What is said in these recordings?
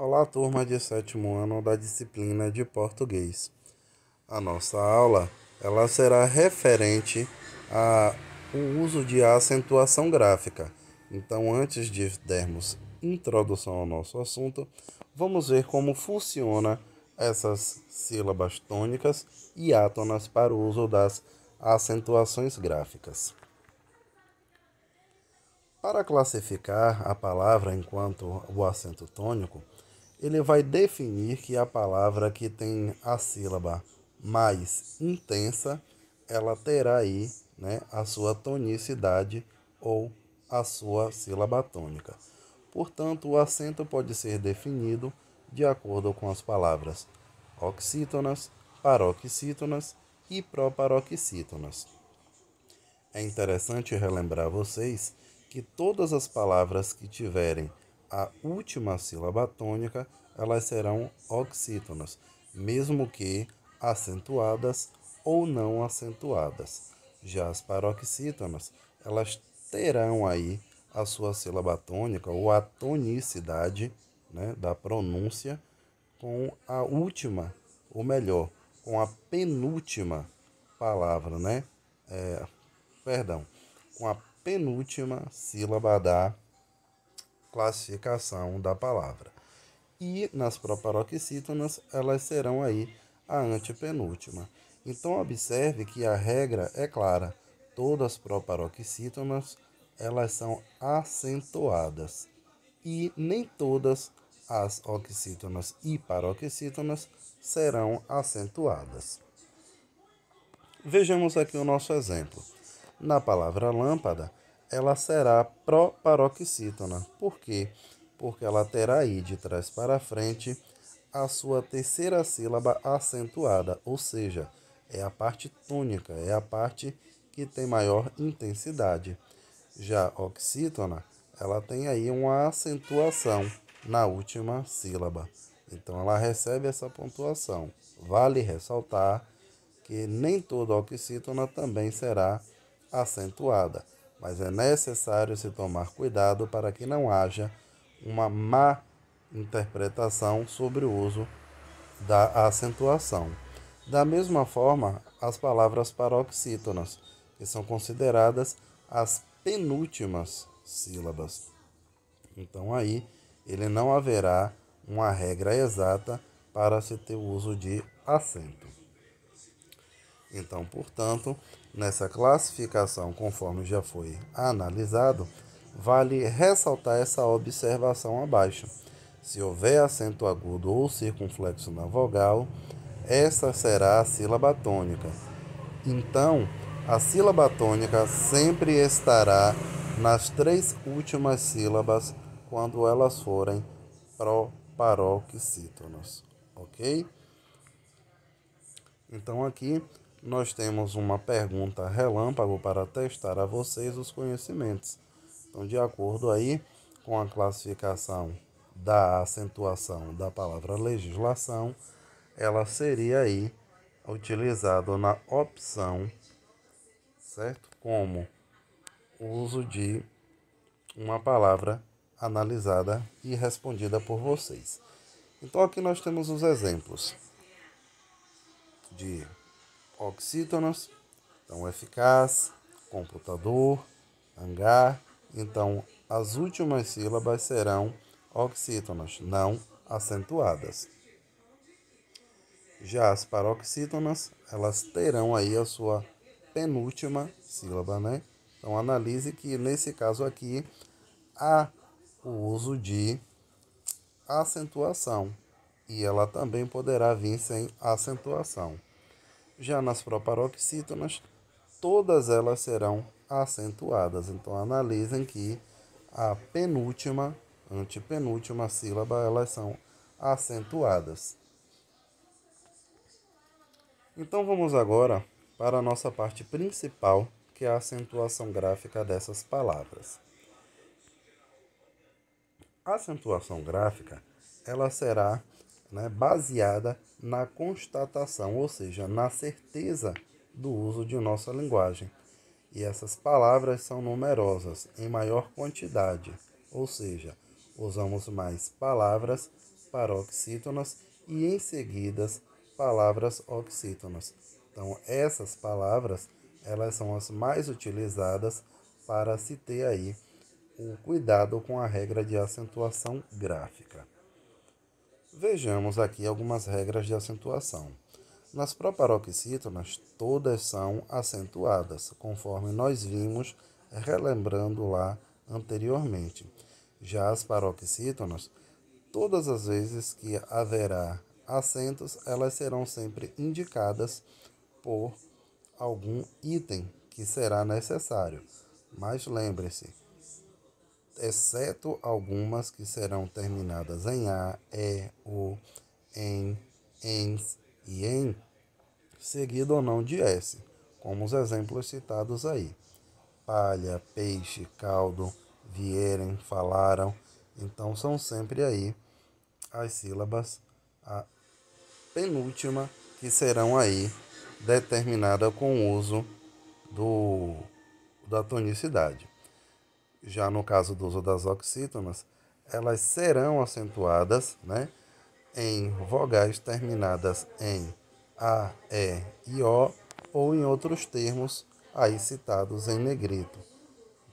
Olá, turma de sétimo ano da disciplina de português. A nossa aula, ela será referente ao uso de acentuação gráfica. Então, antes de dermos introdução ao nosso assunto, vamos ver como funciona essas sílabas tônicas e átonas para o uso das acentuações gráficas. Para classificar a palavra enquanto o acento tônico, ele vai definir que a palavra que tem a sílaba mais intensa, ela terá aí, né, a sua tonicidade ou a sua sílaba tônica. Portanto, o acento pode ser definido de acordo com as palavras oxítonas, paroxítonas e proparoxítonas. É interessante relembrar vocês que todas as palavras que tiverem a última sílaba tônica, elas serão oxítonas, mesmo que acentuadas ou não acentuadas. Já as paroxítonas, elas terão aí a sua sílaba tônica ou a tonicidade, né, da pronúncia com a última, ou melhor, com a penúltima palavra, né? Perdão, com a penúltima sílaba da classificação da palavra. E nas proparoxítonas, elas serão aí a antepenúltima. Então, observe que a regra é clara. Todas as proparoxítonas, elas são acentuadas. E nem todas as oxítonas e paroxítonas serão acentuadas. Vejamos aqui o nosso exemplo. Na palavra lâmpada, ela será proparoxítona. Por quê? Porque ela terá aí de trás para frente a sua terceira sílaba acentuada, ou seja, é a parte tônica, é a parte que tem maior intensidade. Já oxítona, ela tem aí uma acentuação na última sílaba. Então ela recebe essa pontuação. Vale ressaltar que nem toda oxítona também será acentuada, mas é necessário se tomar cuidado para que não haja uma má interpretação sobre o uso da acentuação. Da mesma forma, as palavras paroxítonas, que são consideradas as penúltimas sílabas. Então aí ele não haverá uma regra exata para se ter o uso de acento. Então, portanto, nessa classificação, conforme já foi analisado, vale ressaltar essa observação abaixo. Se houver acento agudo ou circunflexo na vogal, essa será a sílaba tônica. Então, a sílaba tônica sempre estará nas três últimas sílabas quando elas forem proparoxítonas, ok? Então aqui nós temos uma pergunta relâmpago para testar a vocês os conhecimentos. Então, de acordo aí com a classificação da acentuação da palavra legislação, ela seria aí utilizada na opção, certo? Como o uso de uma palavra analisada e respondida por vocês. Então aqui nós temos os exemplos de oxítonas, então eficaz, computador, hangar. Então as últimas sílabas serão oxítonas, não acentuadas. Já as paroxítonas, elas terão aí a sua penúltima sílaba, né? Então analise que nesse caso aqui há o uso de acentuação e ela também poderá vir sem acentuação. Já nas proparoxítonas, todas elas serão acentuadas. Então analisem que a penúltima, antepenúltima sílaba, elas são acentuadas. Então vamos agora para a nossa parte principal, que é a acentuação gráfica dessas palavras. A acentuação gráfica, ela será, né, baseada na constatação, ou seja, na certeza do uso de nossa linguagem. E essas palavras são numerosas, em maior quantidade, ou seja, usamos mais palavras paroxítonas e em seguida palavras oxítonas. Então, essas palavras, elas são as mais utilizadas para se ter aí o cuidado com a regra de acentuação gráfica. Vejamos aqui algumas regras de acentuação. Nas proparoxítonas, todas são acentuadas, conforme nós vimos relembrando lá anteriormente. Já as paroxítonas, todas as vezes que haverá acentos, elas serão sempre indicadas por algum item que será necessário. Mas lembre-se, exceto algumas que serão terminadas em A, E, O, em, ens e em, seguido ou não de S, como os exemplos citados aí. Palha, peixe, caldo, vierem, falaram. Então são sempre aí as sílabas, a penúltima, que serão aí determinada com o uso da tonicidade. Já no caso do uso das oxítonas, elas serão acentuadas, né, em vogais terminadas em A, E e O, ou em outros termos aí citados em negrito.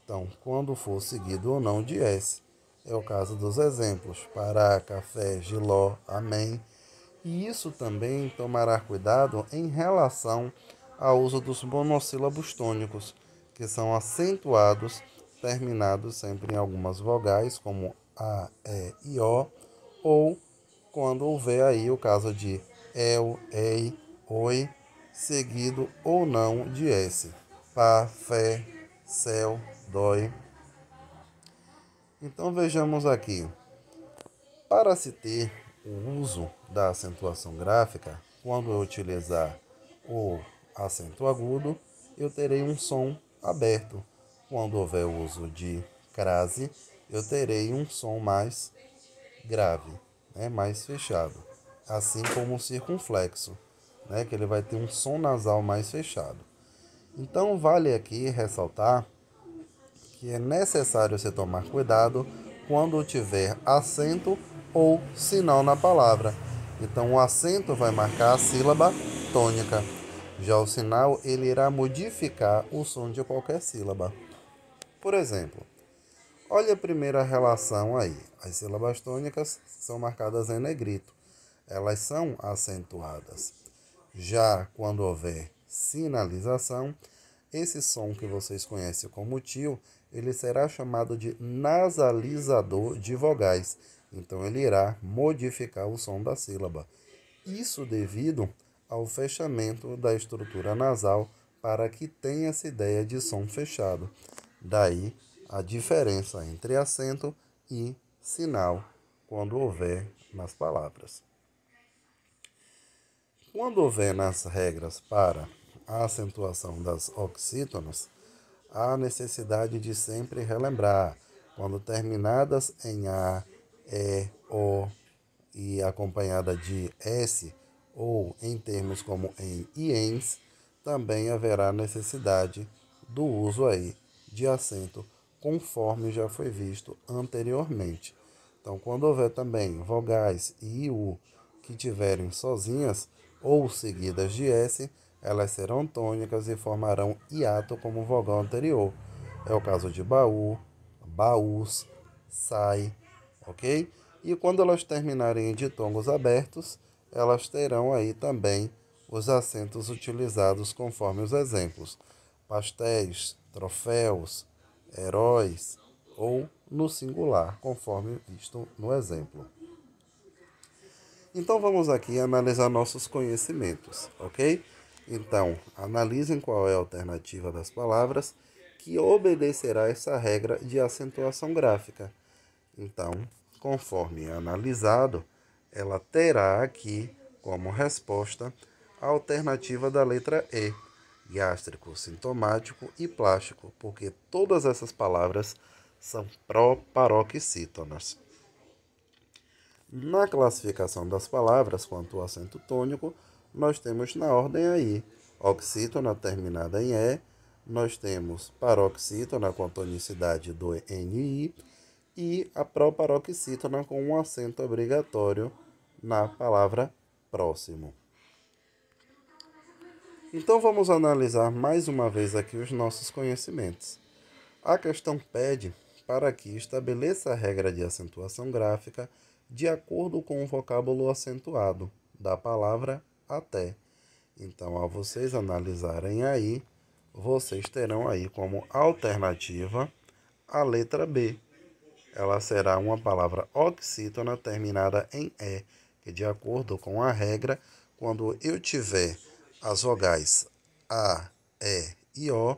Então, quando for seguido ou não de S, é o caso dos exemplos: Pará, café, giló, amém. E isso também tomará cuidado em relação ao uso dos monossílabos tônicos, que são acentuados, terminados sempre em algumas vogais, como A, E e O, ou quando houver aí o caso de el, ei, oi, seguido ou não de S. Pá, fé, céu, dói. Então vejamos aqui. Para se ter o uso da acentuação gráfica, quando eu utilizar o acento agudo, eu terei um som aberto. Quando houver o uso de crase, eu terei um som mais grave, né, mais fechado. Assim como o circunflexo, né, que ele vai ter um som nasal mais fechado. Então, vale aqui ressaltar que é necessário você tomar cuidado quando tiver acento ou sinal na palavra. Então, o acento vai marcar a sílaba tônica. Já o sinal, ele irá modificar o som de qualquer sílaba. Por exemplo, olha a primeira relação aí. As sílabas tônicas são marcadas em negrito. Elas são acentuadas. Já quando houver sinalização, esse som que vocês conhecem como tio, ele será chamado de nasalizador de vogais. Então, ele irá modificar o som da sílaba. Isso devido ao fechamento da estrutura nasal para que tenha essa ideia de som fechado. Daí a diferença entre acento e sinal quando houver nas palavras. Quando houver nas regras para a acentuação das oxítonas, há necessidade de sempre relembrar, quando terminadas em A, E, O e acompanhada de S, ou em termos como em e ens, também haverá necessidade do uso aí de acento, conforme já foi visto anteriormente. Então, quando houver também vogais e iu que tiverem sozinhas ou seguidas de S, elas serão tônicas e formarão hiato como vogal anterior. É o caso de baú, baús, sai, ok? E quando elas terminarem em ditongos abertos, elas terão aí também os acentos utilizados conforme os exemplos: pastéis, troféus, heróis, ou no singular, conforme visto no exemplo. Então vamos aqui analisar nossos conhecimentos, ok? Então, analisem qual é a alternativa das palavras que obedecerá essa regra de acentuação gráfica. Então, conforme analisado, ela terá aqui como resposta a alternativa da letra E, gástrico, sintomático e plástico, porque todas essas palavras são proparoxítonas. Na classificação das palavras quanto ao acento tônico, nós temos na ordem aí oxítona terminada em E, nós temos paroxítona com a tonicidade do NI e a proparoxítona com um acento obrigatório na palavra próximo. Então vamos analisar mais uma vez aqui os nossos conhecimentos. A questão pede para que estabeleça a regra de acentuação gráfica de acordo com o vocábulo acentuado da palavra até. Então, ao vocês analisarem aí, vocês terão aí como alternativa a letra B. Ela será uma palavra oxítona terminada em E, que de acordo com a regra, quando eu tiver as vogais A, E e O,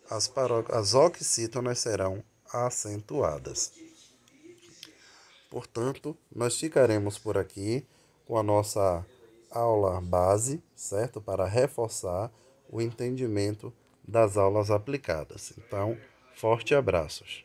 as oxítonas serão acentuadas. Portanto, nós ficaremos por aqui com a nossa aula base, certo? Para reforçar o entendimento das aulas aplicadas. Então, forte abraços.